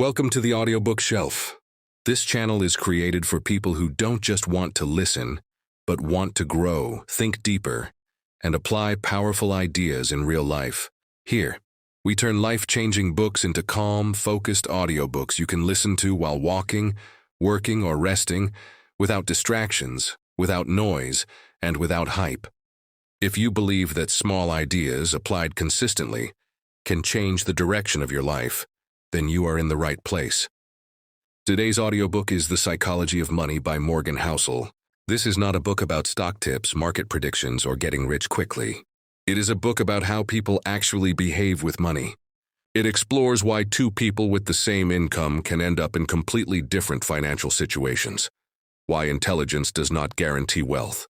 Welcome to the Audiobook Shelf. This channel is created for people who don't just want to listen, but want to grow, think deeper, and apply powerful ideas in real life. Here, we turn life-changing books into calm, focused audiobooks you can listen to while walking, working, or resting, without distractions, without noise, and without hype. If you believe that small ideas, applied consistently, can change the direction of your life, then you are in the right place. Today's audiobook is The Psychology of Money by Morgan Housel. This is not a book about stock tips, market predictions, or getting rich quickly. It is a book about how people actually behave with money. It explores why two people with the same income can end up in completely different financial situations, why intelligence does not guarantee wealth,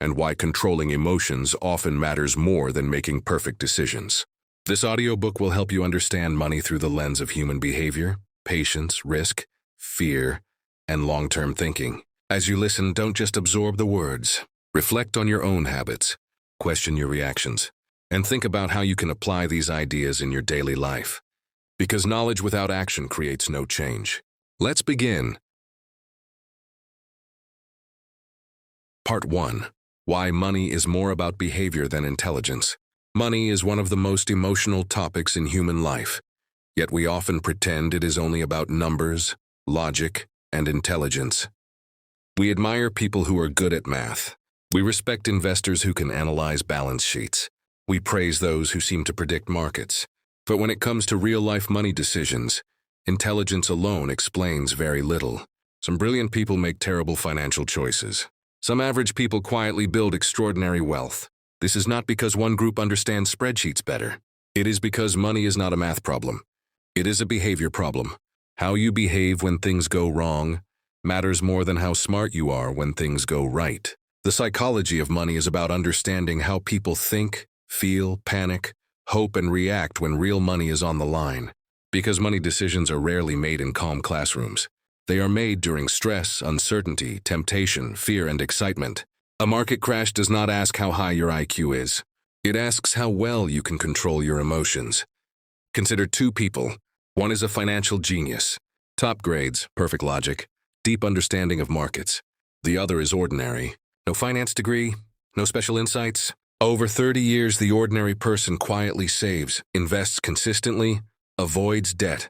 and why controlling emotions often matters more than making perfect decisions. This audiobook will help you understand money through the lens of human behavior, patience, risk, fear, and long-term thinking. As you listen, don't just absorb the words. Reflect on your own habits, question your reactions, and think about how you can apply these ideas in your daily life. Because knowledge without action creates no change. Let's begin. Part 1. Why money is more about behavior than intelligence. Money is one of the most emotional topics in human life, yet we often pretend it is only about numbers, logic, and intelligence. We admire people who are good at math. We respect investors who can analyze balance sheets. We praise those who seem to predict markets. But when it comes to real-life money decisions, intelligence alone explains very little. Some brilliant people make terrible financial choices. Some average people quietly build extraordinary wealth. This is not because one group understands spreadsheets better. It is because money is not a math problem. It is a behavior problem. How you behave when things go wrong matters more than how smart you are when things go right. The psychology of money is about understanding how people think, feel, panic, hope, and react when real money is on the line. Because money decisions are rarely made in calm classrooms. They are made during stress, uncertainty, temptation, fear, and excitement. A market crash does not ask how high your IQ is. It asks how well you can control your emotions. Consider two people. One is a financial genius. Top grades, perfect logic, deep understanding of markets. The other is ordinary. No finance degree, no special insights. Over 30 years, the ordinary person quietly saves, invests consistently, avoids debt,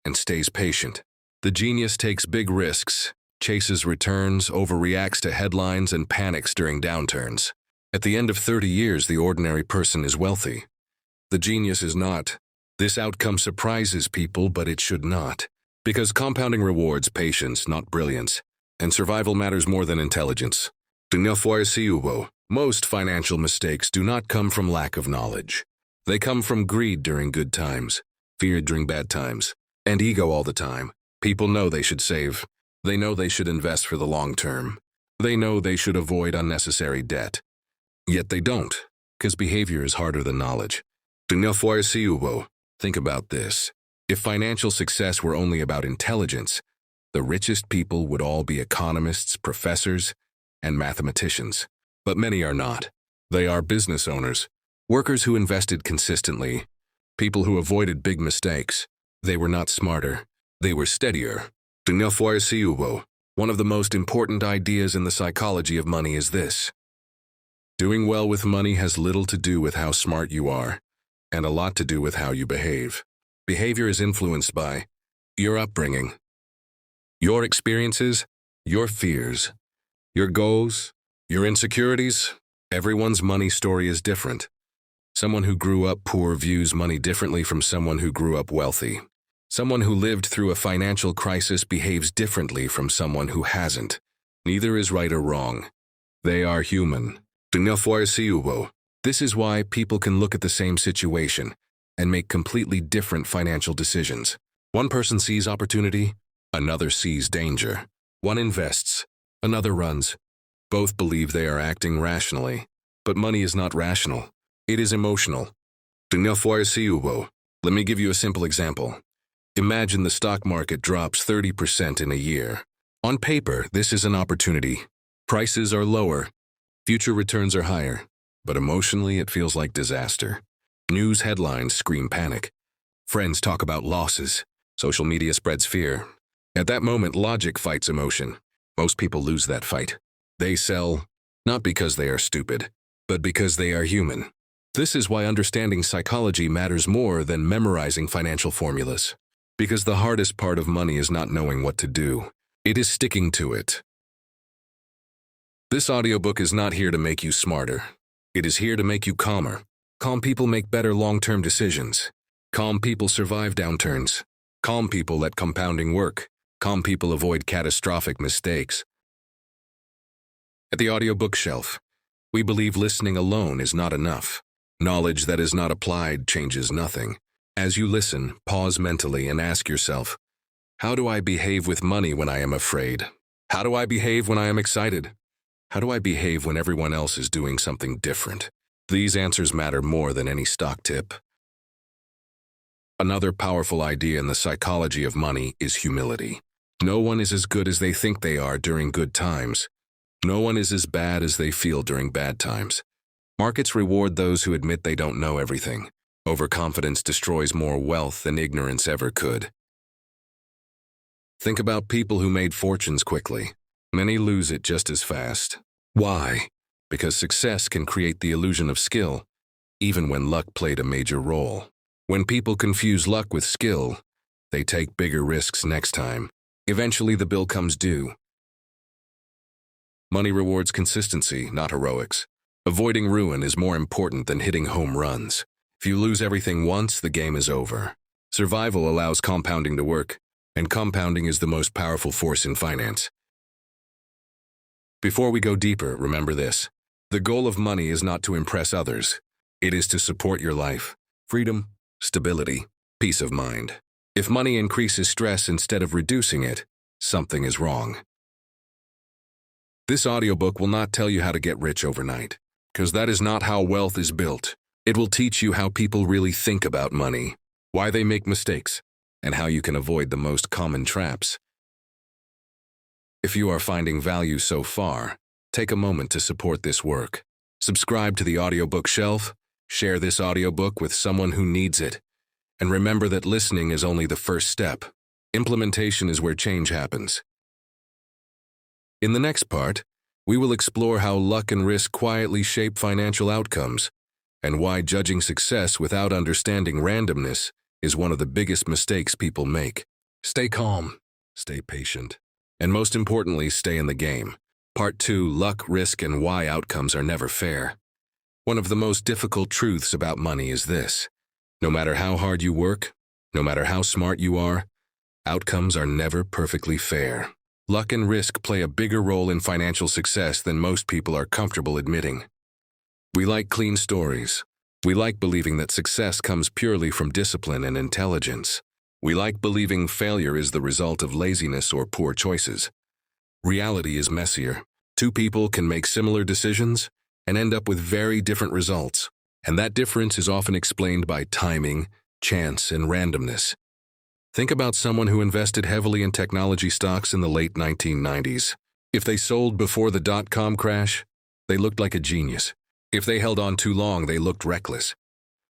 and stays patient. The genius takes big risks, chases returns, overreacts to headlines, and panics during downturns. At the end of 30 years, the ordinary person is wealthy. The genius is not. This outcome surprises people, but it should not. Because compounding rewards patience, not brilliance, and survival matters more than intelligence. Most financial mistakes do not come from lack of knowledge. They come from greed during good times, fear during bad times, and ego all the time. People know they should save. They know they should invest for the long term. They know they should avoid unnecessary debt. Yet they don't, because behavior is harder than knowledge. Think about this. If financial success were only about intelligence, the richest people would all be economists, professors, and mathematicians. But many are not. They are business owners, workers who invested consistently, people who avoided big mistakes. They were not smarter. They were steadier. One of the most important ideas in the psychology of money is this. Doing well with money has little to do with how smart you are, and a lot to do with how you behave. Behavior is influenced by your upbringing, your experiences, your fears, your goals, your insecurities. Everyone's money story is different. Someone who grew up poor views money differently from someone who grew up wealthy. Someone who lived through a financial crisis behaves differently from someone who hasn't. Neither is right or wrong. They are human. This is why people can look at the same situation and make completely different financial decisions. One person sees opportunity, another sees danger. One invests, another runs. Both believe they are acting rationally. But money is not rational. It is emotional. Let me give you a simple example. Imagine the stock market drops 30% in a year. On paper, this is an opportunity. Prices are lower. Future returns are higher. But emotionally, it feels like disaster. News headlines scream panic. Friends talk about losses. Social media spreads fear. At that moment, logic fights emotion. Most people lose that fight. They sell, not because they are stupid, but because they are human. This is why understanding psychology matters more than memorizing financial formulas. Because the hardest part of money is not knowing what to do. It is sticking to it. This audiobook is not here to make you smarter. It is here to make you calmer. Calm people make better long-term decisions. Calm people survive downturns. Calm people let compounding work. Calm people avoid catastrophic mistakes. At the Audiobook Shelf, we believe listening alone is not enough. Knowledge that is not applied changes nothing. As you listen, pause mentally and ask yourself, how do I behave with money when I am afraid? How do I behave when I am excited? How do I behave when everyone else is doing something different? These answers matter more than any stock tip. Another powerful idea in the psychology of money is humility. No one is as good as they think they are during good times. No one is as bad as they feel during bad times. Markets reward those who admit they don't know everything. Overconfidence destroys more wealth than ignorance ever could. Think about people who made fortunes quickly. Many lose it just as fast. Why? Because success can create the illusion of skill, even when luck played a major role. When people confuse luck with skill, they take bigger risks next time. Eventually, the bill comes due. Money rewards consistency, not heroics. Avoiding ruin is more important than hitting home runs. If you lose everything once, the game is over. Survival allows compounding to work, and compounding is the most powerful force in finance. Before we go deeper, remember this. The goal of money is not to impress others. It is to support your life, freedom, stability, peace of mind. If money increases stress instead of reducing it, something is wrong. This audiobook will not tell you how to get rich overnight, because that is not how wealth is built. It will teach you how people really think about money, why they make mistakes, and how you can avoid the most common traps. If you are finding value so far, take a moment to support this work. Subscribe to the Audiobook Shelf, share this audiobook with someone who needs it, and remember that listening is only the first step. Implementation is where change happens. In the next part, we will explore how luck and risk quietly shape financial outcomes, and why judging success without understanding randomness is one of the biggest mistakes people make. Stay calm, stay patient, and most importantly, stay in the game. Part 2, Luck, Risk, and Why Outcomes Are Never Fair. One of the most difficult truths about money is this. No matter how hard you work, no matter how smart you are, outcomes are never perfectly fair. Luck and risk play a bigger role in financial success than most people are comfortable admitting. We like clean stories. We like believing that success comes purely from discipline and intelligence. We like believing failure is the result of laziness or poor choices. Reality is messier. Two people can make similar decisions and end up with very different results, and that difference is often explained by timing, chance, and randomness. Think about someone who invested heavily in technology stocks in the late 1990s. If they sold before the dot-com crash, they looked like a genius. If they held on too long, they looked reckless.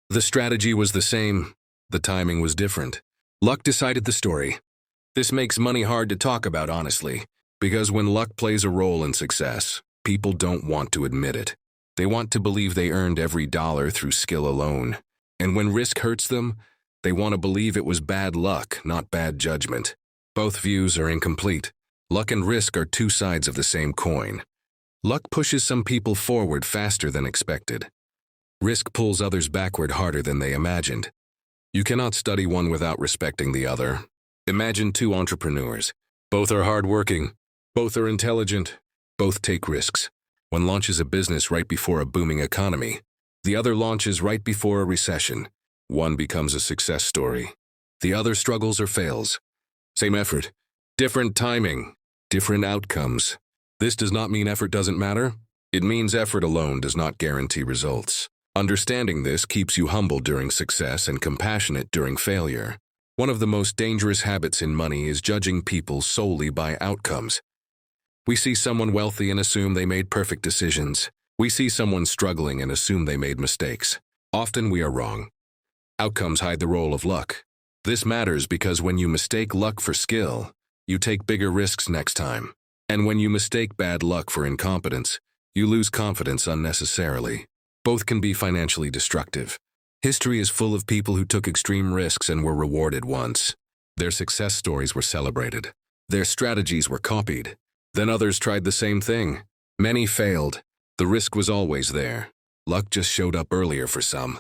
The strategy was the same. The timing was different. Luck decided the story. This makes money hard to talk about honestly, because when luck plays a role in success, people don't want to admit it. They want to believe they earned every dollar through skill alone. And when risk hurts them, they want to believe it was bad luck, not bad judgment. Both views are incomplete. Luck and risk are two sides of the same coin. Luck pushes some people forward faster than expected. Risk pulls others backward harder than they imagined. You cannot study one without respecting the other. Imagine two entrepreneurs. Both are hardworking. Both are intelligent. Both take risks. One launches a business right before a booming economy. The other launches right before a recession. One becomes a success story. The other struggles or fails. Same effort, different timing, different outcomes. This does not mean effort doesn't matter. It means effort alone does not guarantee results. Understanding this keeps you humble during success and compassionate during failure. One of the most dangerous habits in money is judging people solely by outcomes. We see someone wealthy and assume they made perfect decisions. We see someone struggling and assume they made mistakes. Often we are wrong. Outcomes hide the role of luck. This matters because when you mistake luck for skill, you take bigger risks next time. And when you mistake bad luck for incompetence, you lose confidence unnecessarily. Both can be financially destructive. History is full of people who took extreme risks and were rewarded once. Their success stories were celebrated. Their strategies were copied. Then others tried the same thing. Many failed. The risk was always there. Luck just showed up earlier for some.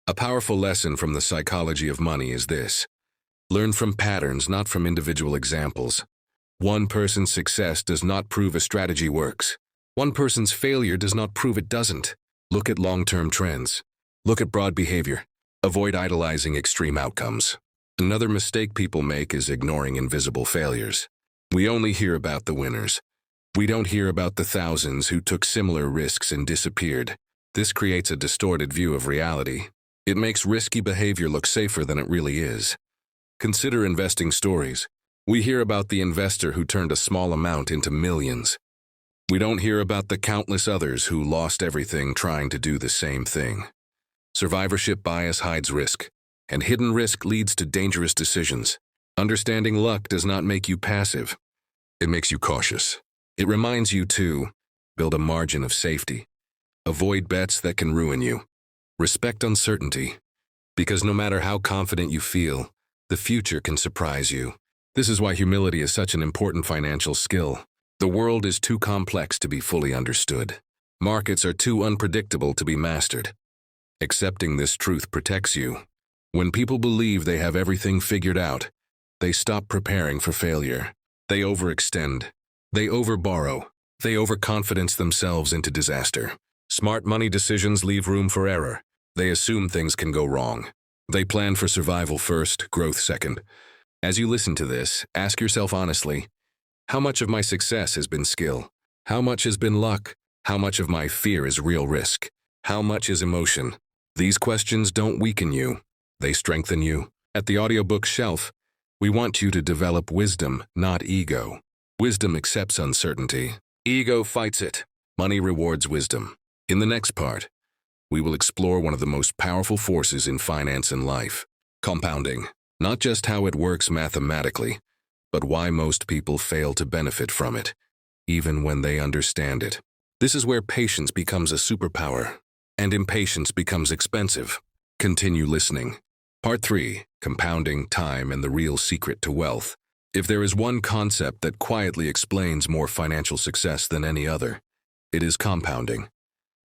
A powerful lesson from the psychology of money is this: learn from patterns, not from individual examples. One person's success does not prove a strategy works. One person's failure does not prove it doesn't. Look at long-term trends. Look at broad behavior. Avoid idolizing extreme outcomes. Another mistake people make is ignoring invisible failures. We only hear about the winners. We don't hear about the thousands who took similar risks and disappeared. This creates a distorted view of reality. It makes risky behavior look safer than it really is. Consider investing stories. We hear about the investor who turned a small amount into millions. We don't hear about the countless others who lost everything trying to do the same thing. Survivorship bias hides risk, and hidden risk leads to dangerous decisions. Understanding luck does not make you passive. It makes you cautious. It reminds you to build a margin of safety. Avoid bets that can ruin you. Respect uncertainty, because no matter how confident you feel, the future can surprise you. This is why humility is such an important financial skill. The world is too complex to be fully understood. Markets are too unpredictable to be mastered. Accepting this truth protects you. When people believe they have everything figured out, they stop preparing for failure. They overextend. They overborrow. They overconfidence themselves into disaster. Smart money decisions leave room for error. They assume things can go wrong. They plan for survival first, growth second. As you listen to this, ask yourself honestly, how much of my success has been skill? How much has been luck? How much of my fear is real risk? How much is emotion? These questions don't weaken you. They strengthen you. At the Audiobook Shelf, we want you to develop wisdom, not ego. Wisdom accepts uncertainty. Ego fights it. Money rewards wisdom. In the next part, we will explore one of the most powerful forces in finance and life, compounding. Not just how it works mathematically, but why most people fail to benefit from it, even when they understand it. This is where patience becomes a superpower, and impatience becomes expensive. Continue listening. Part 3, Compounding, Time, and the Real Secret to Wealth. If there is one concept that quietly explains more financial success than any other, it is compounding.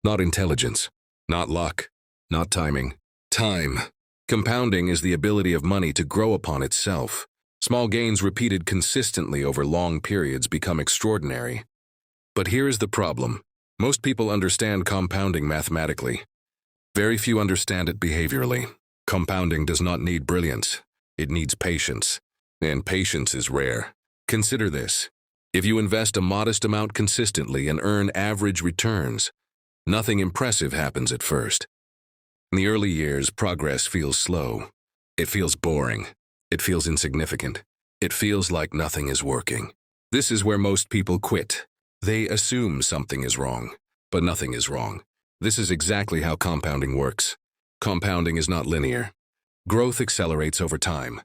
Not intelligence, not luck, not timing. Time. Compounding is the ability of money to grow upon itself. Small gains repeated consistently over long periods become extraordinary. But here is the problem. Most people understand compounding mathematically. Very few understand it behaviorally. Compounding does not need brilliance. It needs patience. And patience is rare. Consider this. If you invest a modest amount consistently and earn average returns, nothing impressive happens at first. In the early years, progress feels slow. It feels boring. It feels insignificant. It feels like nothing is working. This is where most people quit. They assume something is wrong, but nothing is wrong. This is exactly how compounding works. Compounding is not linear. Growth accelerates over time.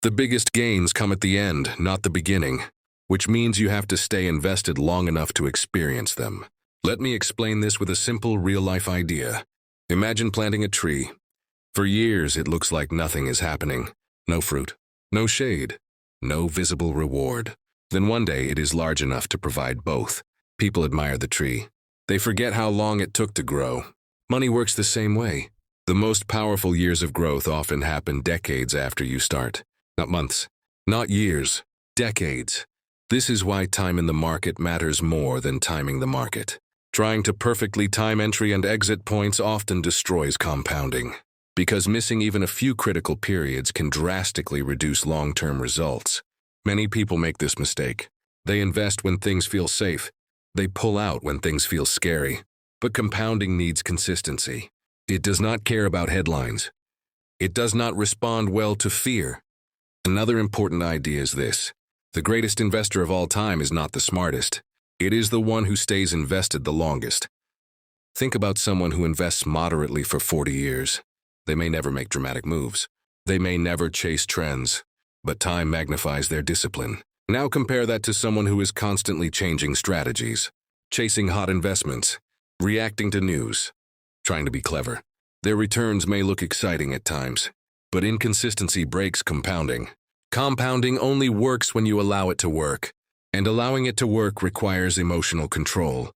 The biggest gains come at the end, not the beginning, which means you have to stay invested long enough to experience them. Let me explain this with a simple real-life idea. Imagine planting a tree. For years, it looks like nothing is happening. No fruit, no shade, no visible reward. Then one day, it is large enough to provide both. People admire the tree. They forget how long it took to grow. Money works the same way. The most powerful years of growth often happen decades after you start. Not months, not years, decades. This is why time in the market matters more than timing the market. Trying to perfectly time entry and exit points often destroys compounding, because missing even a few critical periods can drastically reduce long-term results. Many people make this mistake. They invest when things feel safe. They pull out when things feel scary. But compounding needs consistency. It does not care about headlines. It does not respond well to fear. Another important idea is this. The greatest investor of all time is not the smartest. It is the one who stays invested the longest. Think about someone who invests moderately for 40 years. They may never make dramatic moves. They may never chase trends, but time magnifies their discipline. Now compare that to someone who is constantly changing strategies, chasing hot investments, reacting to news, trying to be clever. Their returns may look exciting at times, but inconsistency breaks compounding. Compounding only works when you allow it to work, and allowing it to work requires emotional control.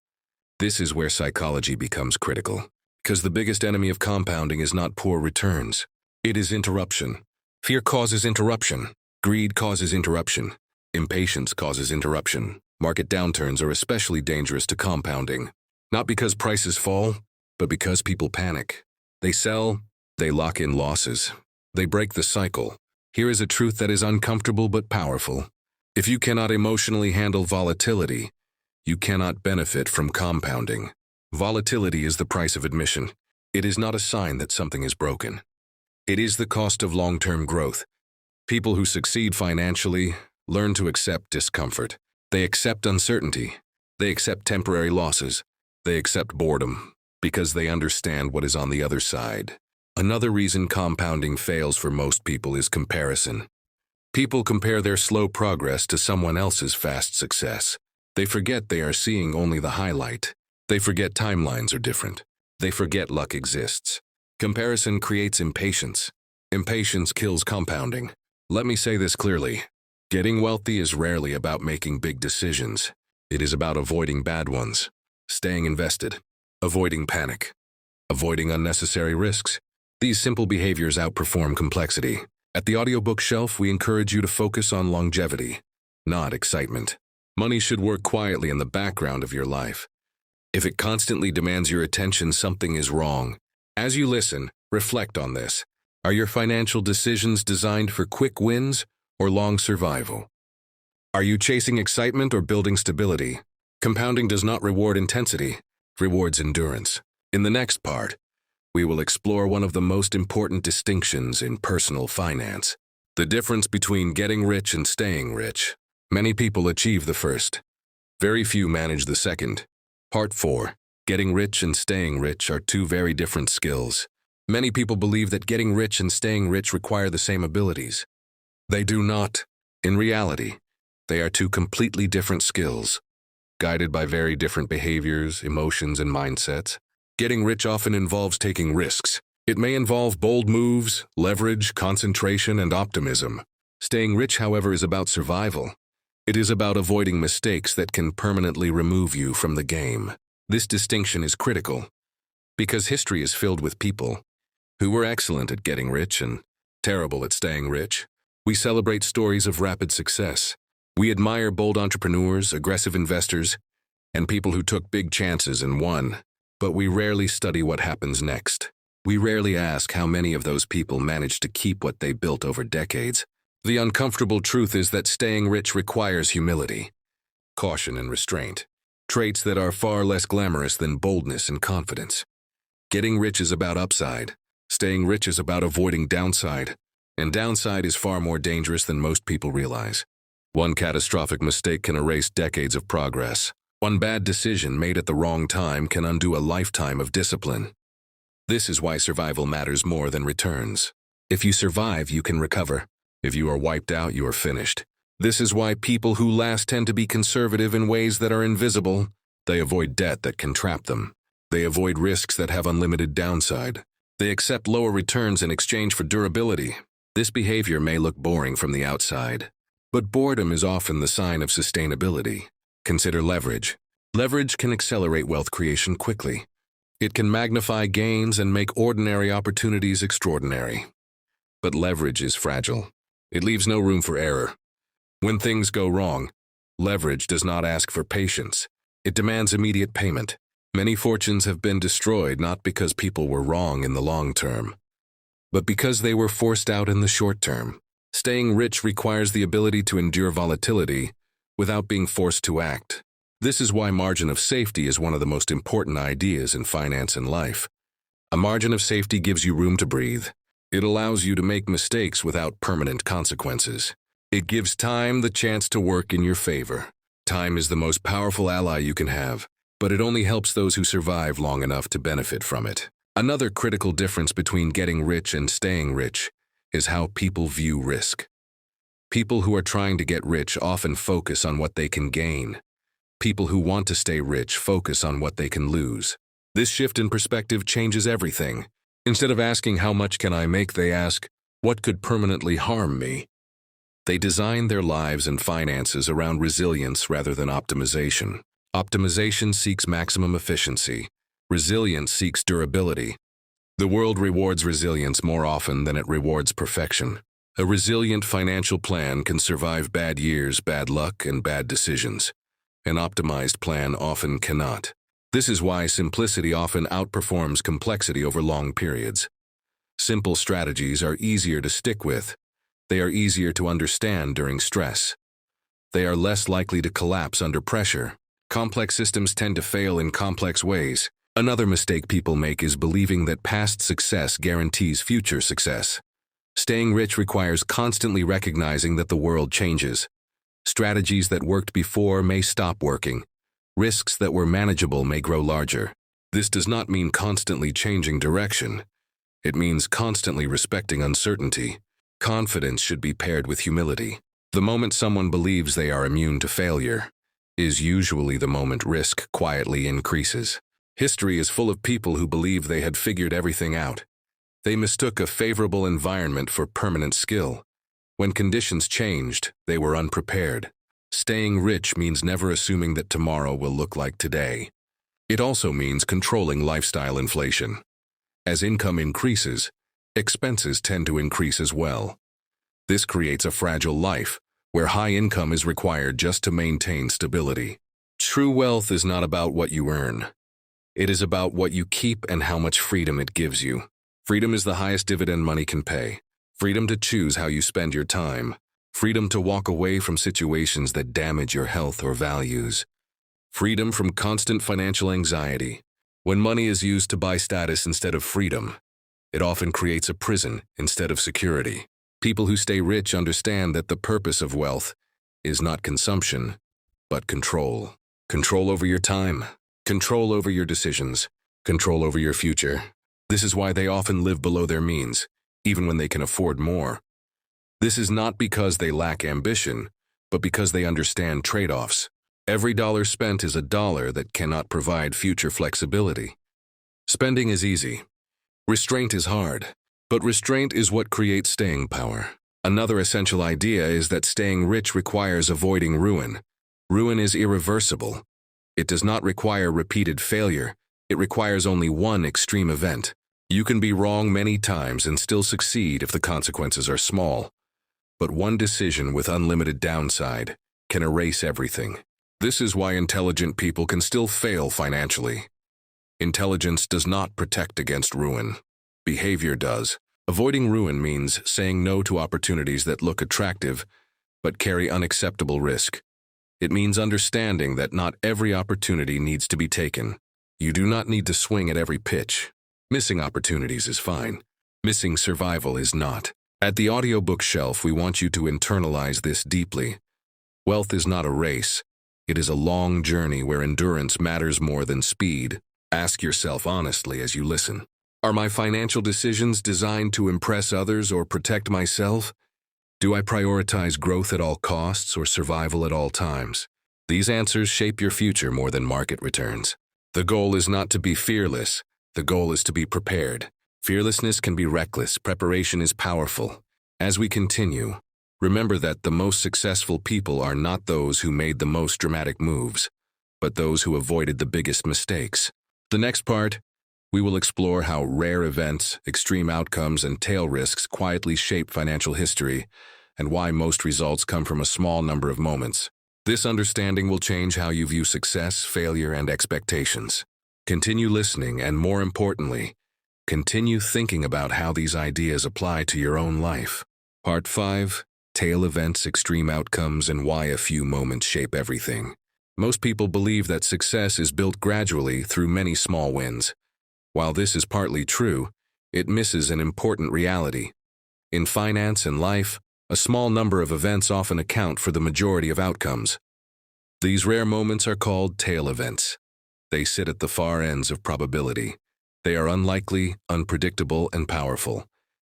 This is where psychology becomes critical, because the biggest enemy of compounding is not poor returns. It is interruption. Fear causes interruption. Greed causes interruption. Impatience causes interruption. Market downturns are especially dangerous to compounding, not because prices fall, but because people panic. They sell, they lock in losses, they break the cycle. Here is a truth that is uncomfortable but powerful. If you cannot emotionally handle volatility, you cannot benefit from compounding. Volatility is the price of admission. It is not a sign that something is broken. It is the cost of long-term growth. People who succeed financially learn to accept discomfort. They accept uncertainty. They accept temporary losses. They accept boredom because they understand what is on the other side. Another reason compounding fails for most people is comparison. People compare their slow progress to someone else's fast success. They forget they are seeing only the highlight. They forget timelines are different. They forget luck exists. Comparison creates impatience. Impatience kills compounding. Let me say this clearly. Getting wealthy is rarely about making big decisions. It is about avoiding bad ones, staying invested, avoiding panic, avoiding unnecessary risks. These simple behaviors outperform complexity. At the Audiobook Shelf, we encourage you to focus on longevity, not excitement. Money should work quietly in the background of your life. If it constantly demands your attention, something is wrong. As you listen, reflect on this. Are your financial decisions designed for quick wins or long survival? Are you chasing excitement or building stability? Compounding does not reward intensity, it rewards endurance. In the next part, we will explore one of the most important distinctions in personal finance, the difference between getting rich and staying rich. Many people achieve the first. Very few manage the second. Part 4. Getting rich and staying rich are two very different skills. Many people believe that getting rich and staying rich require the same abilities. They do not. In reality, they are two completely different skills, guided by very different behaviors, emotions, and mindsets. Getting rich often involves taking risks. It may involve bold moves, leverage, concentration, and optimism. Staying rich, however, is about survival. It is about avoiding mistakes that can permanently remove you from the game. This distinction is critical because history is filled with people who were excellent at getting rich and terrible at staying rich. We celebrate stories of rapid success. We admire bold entrepreneurs, aggressive investors, and people who took big chances and won. But we rarely study what happens next. We rarely ask how many of those people managed to keep what they built over decades. The uncomfortable truth is that staying rich requires humility, caution, and restraint, traits that are far less glamorous than boldness and confidence. Getting rich is about upside. Staying rich is about avoiding downside, and downside is far more dangerous than most people realize. One catastrophic mistake can erase decades of progress. One bad decision made at the wrong time can undo a lifetime of discipline. This is why survival matters more than returns. If you survive, you can recover. If you are wiped out, you are finished. This is why people who last tend to be conservative in ways that are invisible. They avoid debt that can trap them. They avoid risks that have unlimited downside. They accept lower returns in exchange for durability. This behavior may look boring from the outside, but boredom is often the sign of sustainability. Consider leverage. Leverage can accelerate wealth creation quickly. It can magnify gains and make ordinary opportunities extraordinary. But leverage is fragile. It leaves no room for error. When things go wrong, leverage does not ask for patience. It demands immediate payment. Many fortunes have been destroyed not because people were wrong in the long term, but because they were forced out in the short term. Staying rich requires the ability to endure volatility without being forced to act. This is why margin of safety is one of the most important ideas in finance and life. A margin of safety gives you room to breathe. It allows you to make mistakes without permanent consequences. It gives time the chance to work in your favor. Time is the most powerful ally you can have, but it only helps those who survive long enough to benefit from it. Another critical difference between getting rich and staying rich is how people view risk. People who are trying to get rich often focus on what they can gain. People who want to stay rich focus on what they can lose. This shift in perspective changes everything. Instead of asking how much can I make, they ask, what could permanently harm me? They design their lives and finances around resilience rather than optimization. Optimization seeks maximum efficiency. Resilience seeks durability. The world rewards resilience more often than it rewards perfection. A resilient financial plan can survive bad years, bad luck, and bad decisions. An optimized plan often cannot. This is why simplicity often outperforms complexity over long periods. Simple strategies are easier to stick with. They are easier to understand during stress. They are less likely to collapse under pressure. Complex systems tend to fail in complex ways. Another mistake people make is believing that past success guarantees future success. Staying rich requires constantly recognizing that the world changes. Strategies that worked before may stop working. Risks that were manageable may grow larger. This does not mean constantly changing direction. It means constantly respecting uncertainty. Confidence should be paired with humility. The moment someone believes they are immune to failure is usually the moment risk quietly increases. History is full of people who believed they had figured everything out. They mistook a favorable environment for permanent skill. When conditions changed, they were unprepared. Staying rich means never assuming that tomorrow will look like today. It also means controlling lifestyle inflation. As income increases, expenses tend to increase as well. This creates a fragile life, where high income is required just to maintain stability. True wealth is not about what you earn. It is about what you keep and how much freedom it gives you. Freedom is the highest dividend money can pay. Freedom to choose how you spend your time. Freedom to walk away from situations that damage your health or values. Freedom from constant financial anxiety. When money is used to buy status instead of freedom, it often creates a prison instead of security. People who stay rich understand that the purpose of wealth is not consumption, but control. Control over your time. Control over your decisions. Control over your future. This is why they often live below their means, even when they can afford more. This is not because they lack ambition, but because they understand trade-offs. Every dollar spent is a dollar that cannot provide future flexibility. Spending is easy. Restraint is hard, but restraint is what creates staying power. Another essential idea is that staying rich requires avoiding ruin. Ruin is irreversible. It does not require repeated failure. It requires only one extreme event. You can be wrong many times and still succeed if the consequences are small. But one decision with unlimited downside can erase everything. This is why intelligent people can still fail financially. Intelligence does not protect against ruin. Behavior does. Avoiding ruin means saying no to opportunities that look attractive but carry unacceptable risk. It means understanding that not every opportunity needs to be taken. You do not need to swing at every pitch. Missing opportunities is fine. Missing survival is not. At the Audiobook Shelf, we want you to internalize this deeply. Wealth is not a race. It is a long journey where endurance matters more than speed. Ask yourself honestly as you listen. Are my financial decisions designed to impress others or protect myself? Do I prioritize growth at all costs or survival at all times? These answers shape your future more than market returns. The goal is not to be fearless. The goal is to be prepared. Fearlessness can be reckless. Preparation is powerful. As we continue, remember that the most successful people are not those who made the most dramatic moves, but those who avoided the biggest mistakes. The next part, we will explore how rare events, extreme outcomes, and tail risks quietly shape financial history, and why most results come from a small number of moments. This understanding will change how you view success, failure, and expectations. Continue listening, and more importantly, continue thinking about how these ideas apply to your own life. Part 5, Tail Events, Extreme Outcomes, and Why a Few Moments Shape Everything. Most people believe that success is built gradually through many small wins. While this is partly true, it misses an important reality. In finance and life, a small number of events often account for the majority of outcomes. These rare moments are called tail events. They sit at the far ends of probability. They are unlikely, unpredictable, and powerful.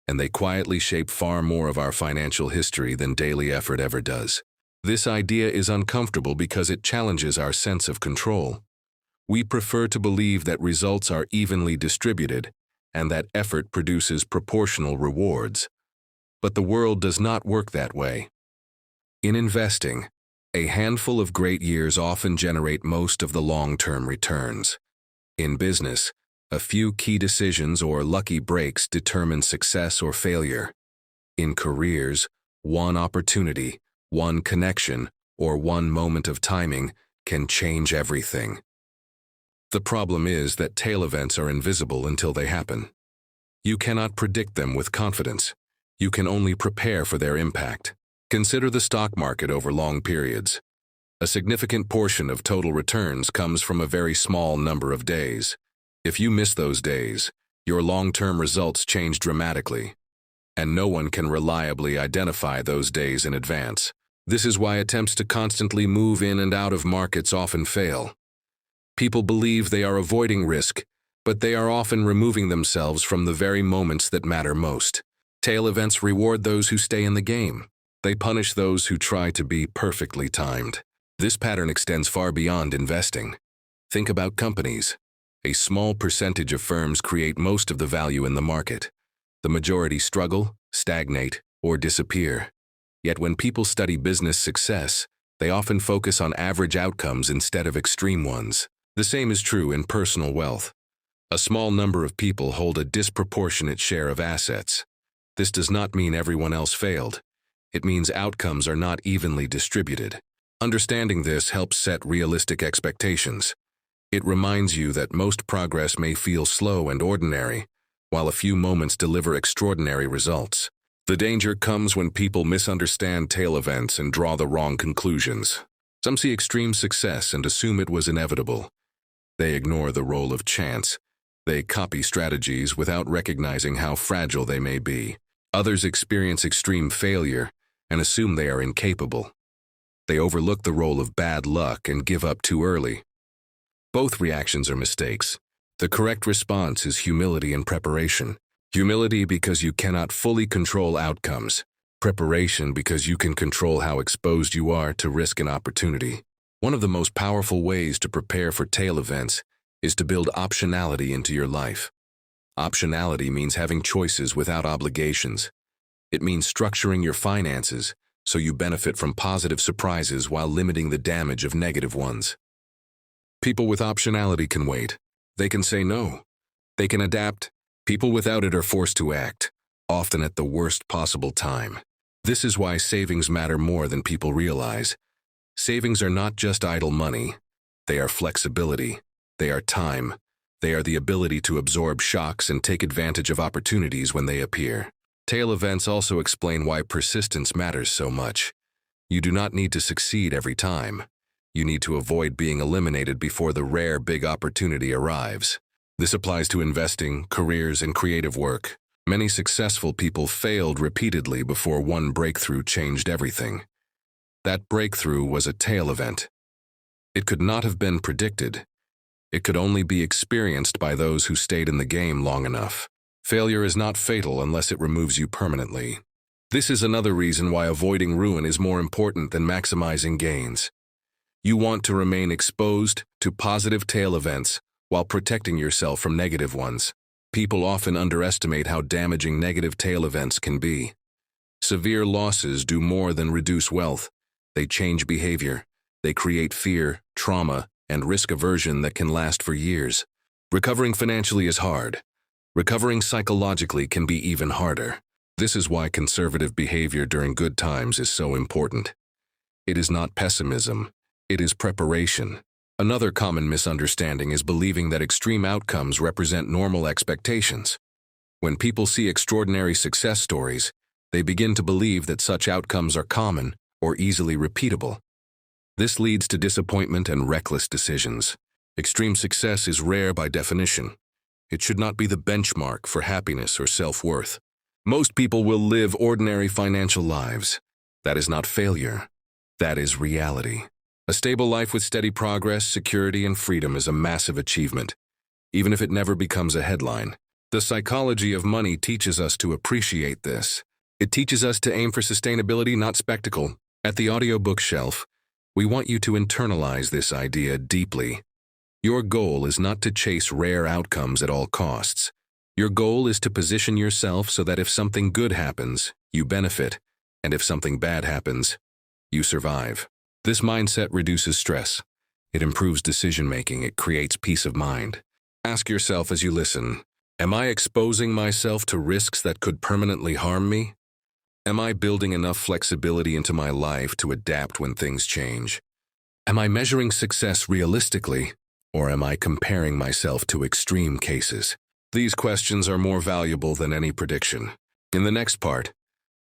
and they quietly shape far more of our financial history than daily effort ever does. This idea is uncomfortable because it challenges our sense of control. We prefer to believe that results are evenly distributed and that effort produces proportional rewards. But the world does not work that way. In investing, a handful of great years often generate most of the long-term returns. In business, a few key decisions or lucky breaks determine success or failure. In careers, one opportunity, one connection, or one moment of timing can change everything. The problem is that tail events are invisible until they happen. You cannot predict them with confidence. You can only prepare for their impact. Consider the stock market over long periods. A significant portion of total returns comes from a very small number of days. If you miss those days, your long-term results change dramatically, and no one can reliably identify those days in advance. This is why attempts to constantly move in and out of markets often fail. People believe they are avoiding risk, but they are often removing themselves from the very moments that matter most. Tail events reward those who stay in the game. They punish those who try to be perfectly timed. This pattern extends far beyond investing. Think about companies. A small percentage of firms create most of the value in the market. The majority struggle, stagnate, or disappear. Yet when people study business success, they often focus on average outcomes instead of extreme ones. The same is true in personal wealth. A small number of people hold a disproportionate share of assets. This does not mean everyone else failed. It means outcomes are not evenly distributed. Understanding this helps set realistic expectations. It reminds you that most progress may feel slow and ordinary, while a few moments deliver extraordinary results. The danger comes when people misunderstand tail events and draw the wrong conclusions. Some see extreme success and assume it was inevitable. They ignore the role of chance. They copy strategies without recognizing how fragile they may be. Others experience extreme failure and assume they are incapable. They overlook the role of bad luck and give up too early. Both reactions are mistakes. The correct response is humility and preparation. Humility because you cannot fully control outcomes. Preparation because you can control how exposed you are to risk and opportunity. One of the most powerful ways to prepare for tail events is to build optionality into your life. Optionality means having choices without obligations. It means structuring your finances so you benefit from positive surprises while limiting the damage of negative ones. People with optionality can wait. They can say no. They can adapt. People without it are forced to act, often at the worst possible time. This is why savings matter more than people realize. Savings are not just idle money. They are flexibility. They are time. They are the ability to absorb shocks and take advantage of opportunities when they appear. Tail events also explain why persistence matters so much. You do not need to succeed every time. You need to avoid being eliminated before the rare big opportunity arrives. This applies to investing, careers, and creative work. Many successful people failed repeatedly before one breakthrough changed everything. That breakthrough was a tail event. It could not have been predicted. It could only be experienced by those who stayed in the game long enough. Failure is not fatal unless it removes you permanently. This is another reason why avoiding ruin is more important than maximizing gains. You want to remain exposed to positive tail events while protecting yourself from negative ones. People often underestimate how damaging negative tail events can be. Severe losses do more than reduce wealth. They change behavior. They create fear, trauma, and risk aversion that can last for years. Recovering financially is hard. Recovering psychologically can be even harder. This is why conservative behavior during good times is so important. It is not pessimism. It is preparation. Another common misunderstanding is believing that extreme outcomes represent normal expectations. When people see extraordinary success stories, they begin to believe that such outcomes are common or easily repeatable. This leads to disappointment and reckless decisions. Extreme success is rare by definition. It should not be the benchmark for happiness or self-worth. Most people will live ordinary financial lives. That is not failure. That is reality. A stable life with steady progress, security, and freedom is a massive achievement, even if it never becomes a headline. The psychology of money teaches us to appreciate this. It teaches us to aim for sustainability, not spectacle. At the Audiobook Shelf, we want you to internalize this idea deeply. Your goal is not to chase rare outcomes at all costs. Your goal is to position yourself so that if something good happens, you benefit, and if something bad happens, you survive. This mindset reduces stress. It improves decision-making. It creates peace of mind. Ask yourself as you listen, am I exposing myself to risks that could permanently harm me? Am I building enough flexibility into my life to adapt when things change? Am I measuring success realistically, or am I comparing myself to extreme cases? These questions are more valuable than any prediction. In the next part,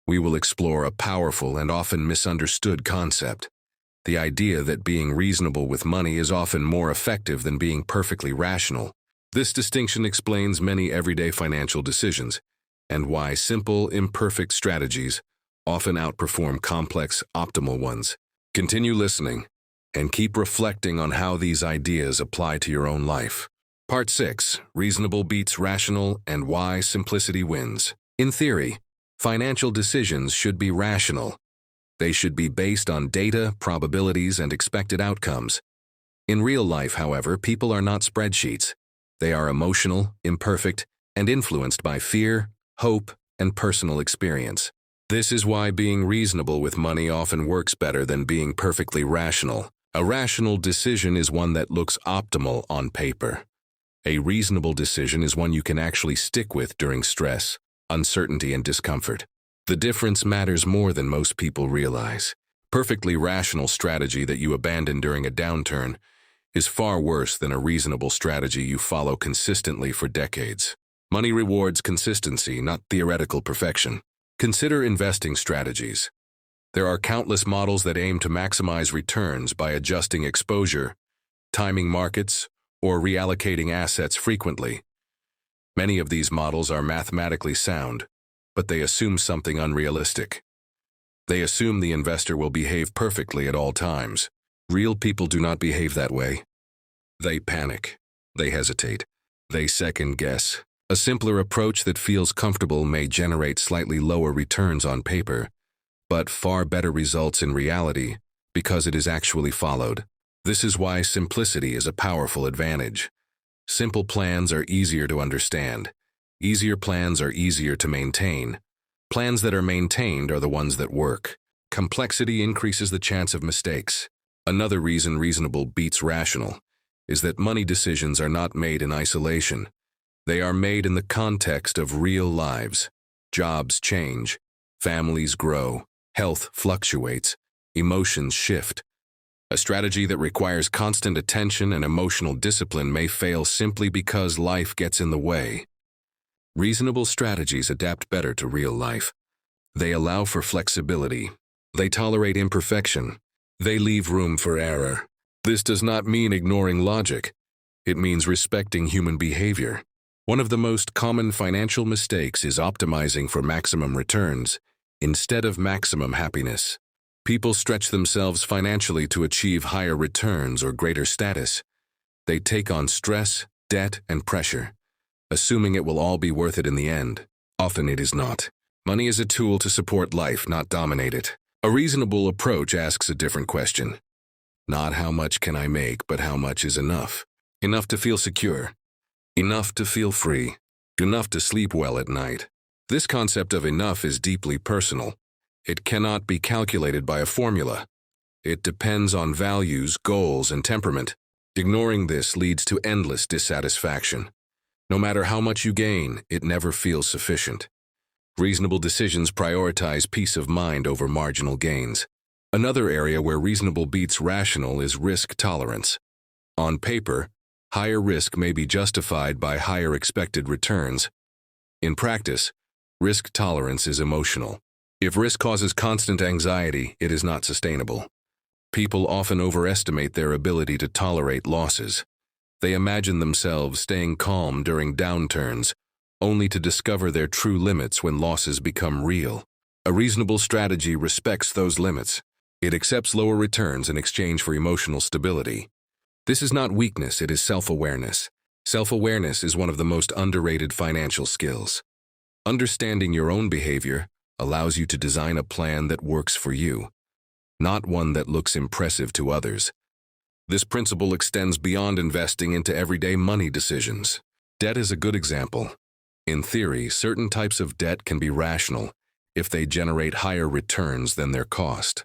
we will explore a powerful and often misunderstood concept: the idea that being reasonable with money is often more effective than being perfectly rational. This distinction explains many everyday financial decisions and why simple, imperfect strategies often outperform complex, optimal ones. Continue listening and keep reflecting on how these ideas apply to your own life. Part 6: Reasonable beats rational and why simplicity wins. In theory, financial decisions should be rational. They should be based on data, probabilities, and expected outcomes. In real life, however, people are not spreadsheets. They are emotional, imperfect, and influenced by fear, hope, and personal experience. This is why being reasonable with money often works better than being perfectly rational. A rational decision is one that looks optimal on paper. A reasonable decision is one you can actually stick with during stress, uncertainty, and discomfort. The difference matters more than most people realize. Perfectly rational strategy that you abandon during a downturn is far worse than a reasonable strategy you follow consistently for decades. Money rewards consistency, not theoretical perfection. Consider investing strategies. There are countless models that aim to maximize returns by adjusting exposure, timing markets, or reallocating assets frequently. Many of these models are mathematically sound, but they assume something unrealistic. They assume the investor will behave perfectly at all times. Real people do not behave that way. They panic. They hesitate. They second-guess. A simpler approach that feels comfortable may generate slightly lower returns on paper, but far better results in reality because it is actually followed. This is why simplicity is a powerful advantage. Simple plans are easier to understand. Easier plans are easier to maintain. Plans that are maintained are the ones that work. Complexity increases the chance of mistakes. Another reason reasonable beats rational is that money decisions are not made in isolation. They are made in the context of real lives. Jobs change, families grow, health fluctuates, emotions shift. A strategy that requires constant attention and emotional discipline may fail simply because life gets in the way. Reasonable strategies adapt better to real life. They allow for flexibility. They tolerate imperfection. They leave room for error. This does not mean ignoring logic. It means respecting human behavior. One of the most common financial mistakes is optimizing for maximum returns instead of maximum happiness. People stretch themselves financially to achieve higher returns or greater status. They take on stress, debt, and pressure, assuming it will all be worth it in the end. Often it is not. Money is a tool to support life, not dominate it. A reasonable approach asks a different question. Not how much can I make, but how much is enough. Enough to feel secure. Enough to feel free. Enough to sleep well at night. This concept of enough is deeply personal. It cannot be calculated by a formula. It depends on values, goals, and temperament. Ignoring this leads to endless dissatisfaction. No matter how much you gain, it never feels sufficient. Reasonable decisions prioritize peace of mind over marginal gains. Another area where reasonable beats rational is risk tolerance. On paper, higher risk may be justified by higher expected returns. In practice, risk tolerance is emotional. If risk causes constant anxiety, it is not sustainable. People often overestimate their ability to tolerate losses. They imagine themselves staying calm during downturns, only to discover their true limits when losses become real. A reasonable strategy respects those limits. It accepts lower returns in exchange for emotional stability. This is not weakness, it is self-awareness. Self-awareness is one of the most underrated financial skills. Understanding your own behavior allows you to design a plan that works for you, not one that looks impressive to others. This principle extends beyond investing into everyday money decisions. Debt is a good example. In theory, certain types of debt can be rational if they generate higher returns than their cost.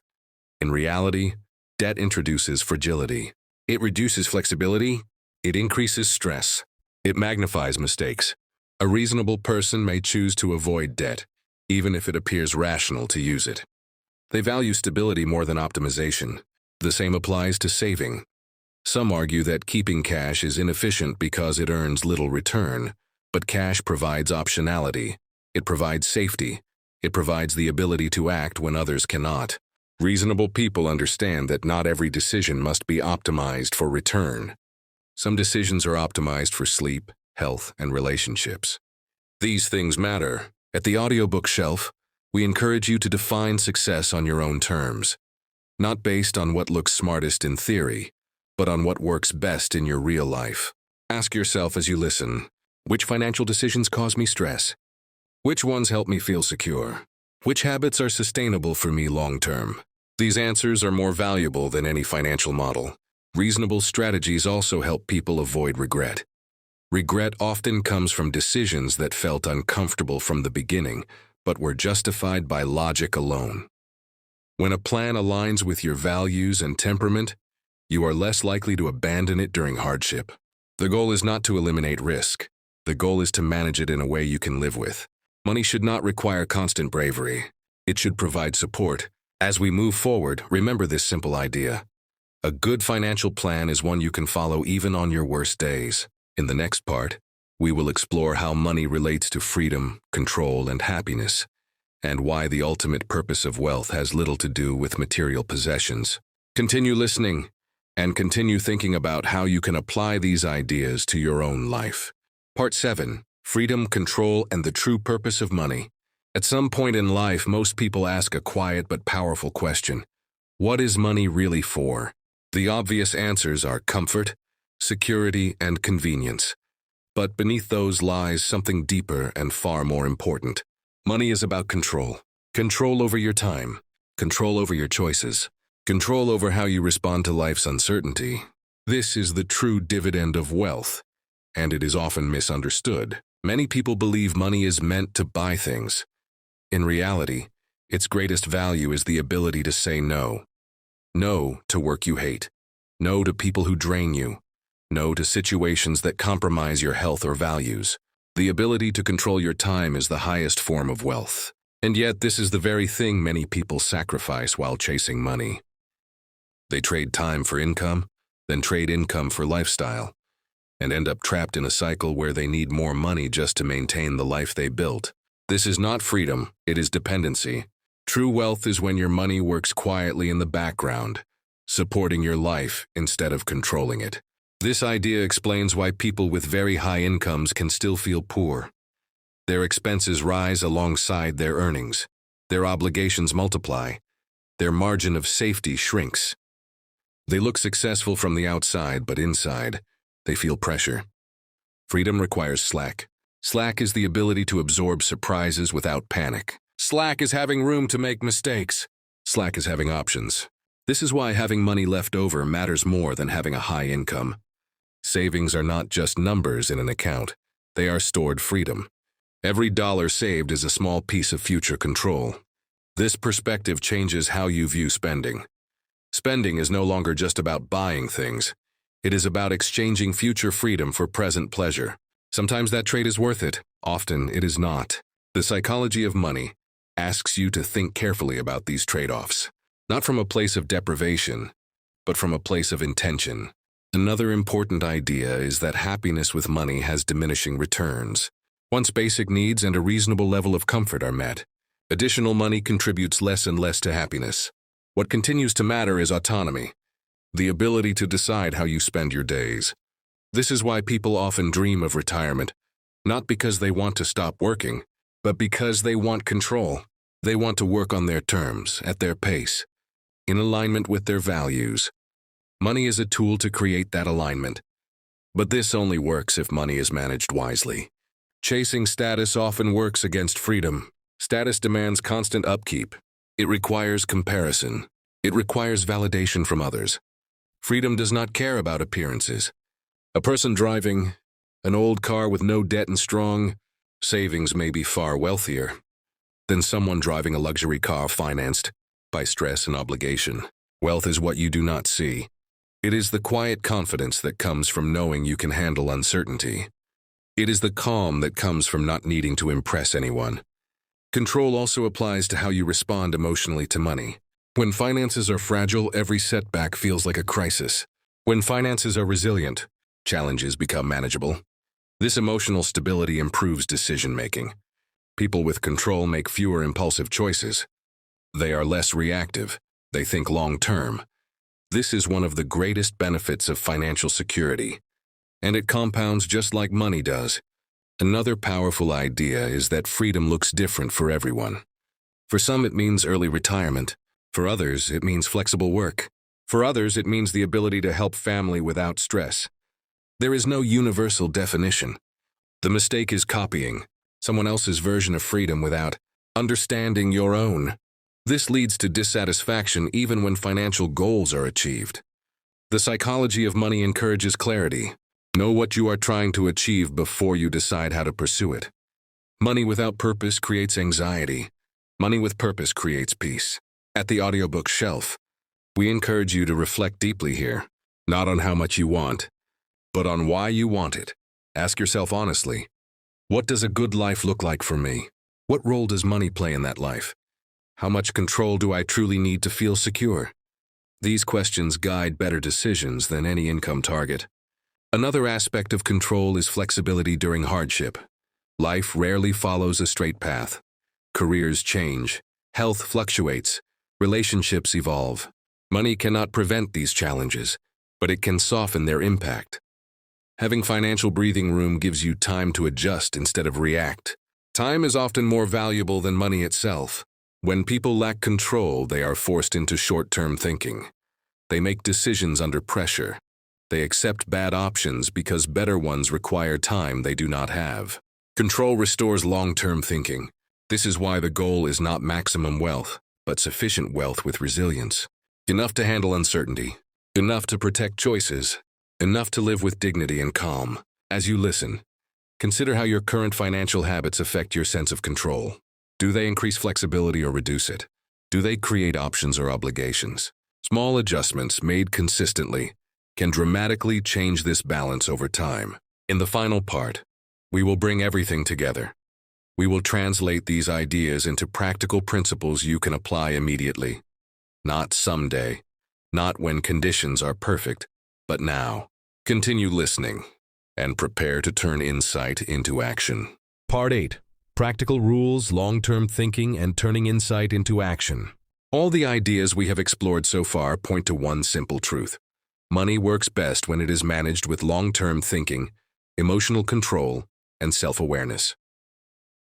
In reality, debt introduces fragility. It reduces flexibility. It increases stress. It magnifies mistakes. A reasonable person may choose to avoid debt, even if it appears rational to use it. They value stability more than optimization. The same applies to saving. Some argue that keeping cash is inefficient because it earns little return, but cash provides optionality. It provides safety. It provides the ability to act when others cannot. Reasonable people understand that not every decision must be optimized for return. Some decisions are optimized for sleep, health, and relationships. These things matter. At the Audiobook Shelf, we encourage you to define success on your own terms, not based on what looks smartest in theory, but on what works best in your real life. Ask yourself as you listen, which financial decisions cause me stress? Which ones help me feel secure? Which habits are sustainable for me long-term? These answers are more valuable than any financial model. Reasonable strategies also help people avoid regret. Regret often comes from decisions that felt uncomfortable from the beginning, but were justified by logic alone. When a plan aligns with your values and temperament, you are less likely to abandon it during hardship. The goal is not to eliminate risk. The goal is to manage it in a way you can live with. Money should not require constant bravery. It should provide support. As we move forward, remember this simple idea. A good financial plan is one you can follow even on your worst days. In the next part, we will explore how money relates to freedom, control, and happiness, and why the ultimate purpose of wealth has little to do with material possessions. Continue listening, and continue thinking about how you can apply these ideas to your own life. Part 7. Freedom, Control, and the True Purpose of Money. At some point in life, most people ask a quiet but powerful question. What is money really for? The obvious answers are comfort, security, and convenience. But beneath those lies something deeper and far more important. Money is about control. Control over your time. Control over your choices. Control over how you respond to life's uncertainty. This is the true dividend of wealth, and it is often misunderstood. Many people believe money is meant to buy things. In reality, its greatest value is the ability to say no. No to work you hate. No to people who drain you. No to situations that compromise your health or values. The ability to control your time is the highest form of wealth. And yet, this is the very thing many people sacrifice while chasing money. They trade time for income, then trade income for lifestyle, and end up trapped in a cycle where they need more money just to maintain the life they built. This is not freedom, it is dependency. True wealth is when your money works quietly in the background, supporting your life instead of controlling it. This idea explains why people with very high incomes can still feel poor. Their expenses rise alongside their earnings. Their obligations multiply. Their margin of safety shrinks. They look successful from the outside, but inside, they feel pressure. Freedom requires slack. Slack is the ability to absorb surprises without panic. Slack is having room to make mistakes. Slack is having options. This is why having money left over matters more than having a high income. Savings are not just numbers in an account. They are stored freedom. Every dollar saved is a small piece of future control. This perspective changes how you view spending. Spending is no longer just about buying things. It is about exchanging future freedom for present pleasure. Sometimes that trade is worth it. Often it is not. The psychology of money asks you to think carefully about these trade-offs, not from a place of deprivation, but from a place of intention. Another important idea is that happiness with money has diminishing returns. Once basic needs and a reasonable level of comfort are met, additional money contributes less and less to happiness. What continues to matter is autonomy, the ability to decide how you spend your days. This is why people often dream of retirement, not because they want to stop working, but because they want control. They want to work on their terms, at their pace, in alignment with their values. Money is a tool to create that alignment. But this only works if money is managed wisely. Chasing status often works against freedom. Status demands constant upkeep. It requires comparison. It requires validation from others. Freedom does not care about appearances. A person driving an old car with no debt and strong savings may be far wealthier than someone driving a luxury car financed by stress and obligation. Wealth is what you do not see. It is the quiet confidence that comes from knowing you can handle uncertainty. It is the calm that comes from not needing to impress anyone. Control also applies to how you respond emotionally to money. When finances are fragile, every setback feels like a crisis. When finances are resilient, challenges become manageable. This emotional stability improves decision-making. People with control make fewer impulsive choices. They are less reactive. They think long-term. This is one of the greatest benefits of financial security, and it compounds just like money does. Another powerful idea is that freedom looks different for everyone. For some, it means early retirement. For others, it means flexible work. For others, it means the ability to help family without stress. There is no universal definition. The mistake is copying someone else's version of freedom without understanding your own. This leads to dissatisfaction even when financial goals are achieved. The psychology of money encourages clarity. Know what you are trying to achieve before you decide how to pursue it. Money without purpose creates anxiety. Money with purpose creates peace. At the Audiobook Shelf, we encourage you to reflect deeply here, not on how much you want, but on why you want it. Ask yourself honestly, what does a good life look like for me? What role does money play in that life? How much control do I truly need to feel secure? These questions guide better decisions than any income target. Another aspect of control is flexibility during hardship. Life rarely follows a straight path. Careers change, health fluctuates, relationships evolve. Money cannot prevent these challenges, but it can soften their impact. Having financial breathing room gives you time to adjust instead of react. Time is often more valuable than money itself. When people lack control, they are forced into short-term thinking. They make decisions under pressure. They accept bad options because better ones require time they do not have. Control restores long-term thinking. This is why the goal is not maximum wealth, but sufficient wealth with resilience. Enough to handle uncertainty. Enough to protect choices. Enough to live with dignity and calm. As you listen, consider how your current financial habits affect your sense of control. Do they increase flexibility or reduce it? Do they create options or obligations? Small adjustments made consistently can dramatically change this balance over time. In the final part, we will bring everything together. We will translate these ideas into practical principles you can apply immediately. Not someday, not when conditions are perfect, but now. Continue listening and prepare to turn insight into action. Part 8. Practical rules, long-term thinking, and turning insight into action. All the ideas we have explored so far point to one simple truth. Money works best when it is managed with long-term thinking, emotional control, and self-awareness.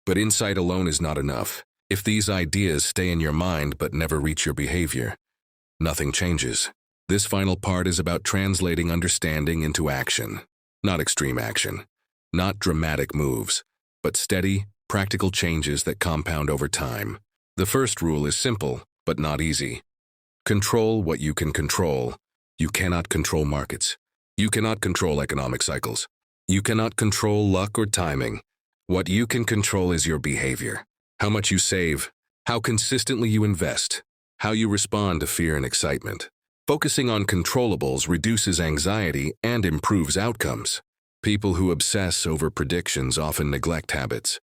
But insight alone is not enough. If these ideas stay in your mind but never reach your behavior, nothing changes. This final part is about translating understanding into action. Not extreme action, not dramatic moves, but steady, practical changes that compound over time. The first rule is simple, but not easy. Control what you can control. You cannot control markets. You cannot control economic cycles. You cannot control luck or timing. What you can control is your behavior. How much you save, how consistently you invest, how you respond to fear and excitement. Focusing on controllables reduces anxiety and improves outcomes. People who obsess over predictions often neglect habits.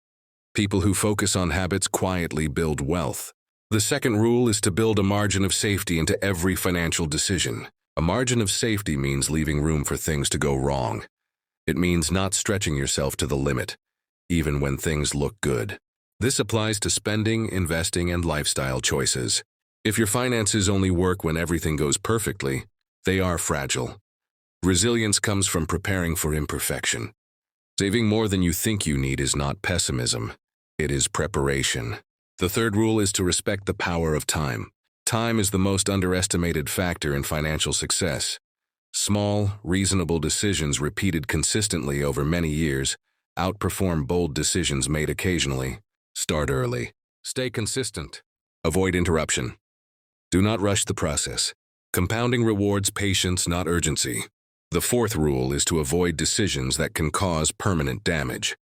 People who focus on habits quietly build wealth. The second rule is to build a margin of safety into every financial decision. A margin of safety means leaving room for things to go wrong. It means not stretching yourself to the limit, even when things look good. This applies to spending, investing, and lifestyle choices. If your finances only work when everything goes perfectly, they are fragile. Resilience comes from preparing for imperfection. Saving more than you think you need is not pessimism. It is preparation. The third rule is to respect the power of time. Time is the most underestimated factor in financial success. Small, reasonable decisions repeated consistently over many years outperform bold decisions made occasionally. Start early. Stay consistent. Avoid interruption. Do not rush the process. Compounding rewards patience, not urgency. The fourth rule is to avoid decisions that can cause permanent damage.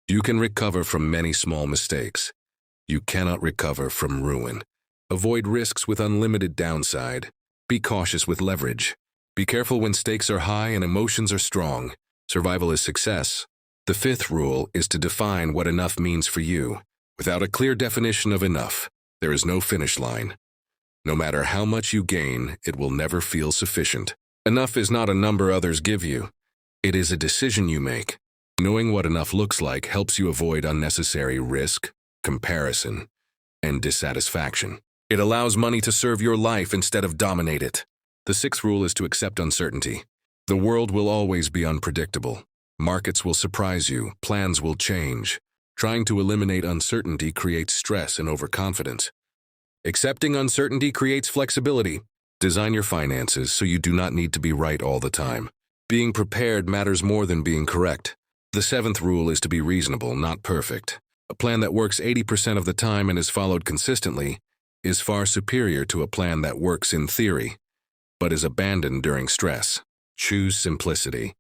You can recover from many small mistakes. You cannot recover from ruin. Avoid risks with unlimited downside. Be cautious with leverage. Be careful when stakes are high and emotions are strong. Survival is success. The fifth rule is to define what enough means for you. Without a clear definition of enough, there is no finish line. No matter how much you gain, it will never feel sufficient. Enough is not a number others give you. It is a decision you make. Knowing what enough looks like helps you avoid unnecessary risk, comparison, and dissatisfaction. It allows money to serve your life instead of dominate it. The sixth rule is to accept uncertainty. The world will always be unpredictable. Markets will surprise you. Plans will change. Trying to eliminate uncertainty creates stress and overconfidence. Accepting uncertainty creates flexibility. Design your finances so you do not need to be right all the time. Being prepared matters more than being correct. The seventh rule is to be reasonable, not perfect. A plan that works 80% of the time and is followed consistently is far superior to a plan that works in theory, but is abandoned during stress. Choose simplicity.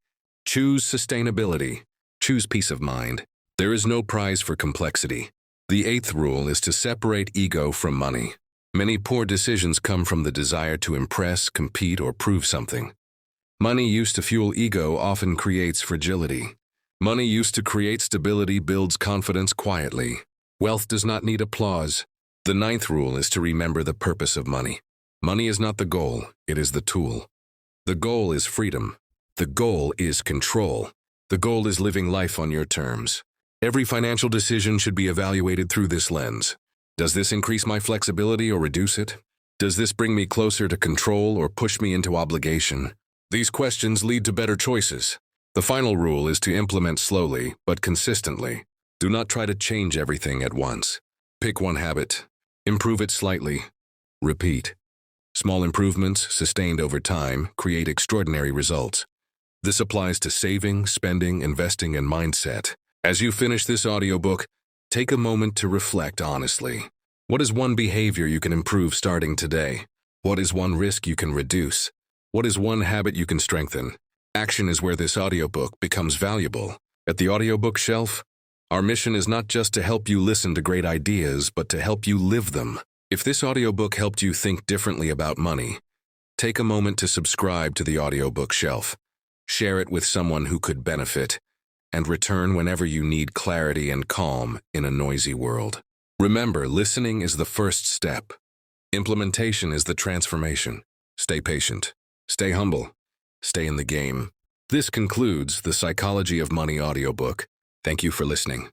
Choose sustainability. Choose peace of mind. There is no prize for complexity. The eighth rule is to separate ego from money. Many poor decisions come from the desire to impress, compete, or prove something. Money used to fuel ego often creates fragility. Money used to create stability builds confidence quietly. Wealth does not need applause. The ninth rule is to remember the purpose of money. Money is not the goal, it is the tool. The goal is freedom. The goal is control. The goal is living life on your terms. Every financial decision should be evaluated through this lens. Does this increase my flexibility or reduce it? Does this bring me closer to control or push me into obligation? These questions lead to better choices. The final rule is to implement slowly, but consistently. Do not try to change everything at once. Pick one habit. Improve it slightly. Repeat. Small improvements, sustained over time, create extraordinary results. This applies to saving, spending, investing, and mindset. As you finish this audiobook, take a moment to reflect honestly. What is one behavior you can improve starting today? What is one risk you can reduce? What is one habit you can strengthen? Action is where this audiobook becomes valuable. At the Audiobook Shelf, our mission is not just to help you listen to great ideas, but to help you live them. If this audiobook helped you think differently about money, take a moment to subscribe to the Audiobook Shelf. Share it with someone who could benefit, and return whenever you need clarity and calm in a noisy world. Remember, listening is the first step. Implementation is the transformation. Stay patient. Stay humble. Stay in the game. This concludes the Psychology of Money audiobook. Thank you for listening.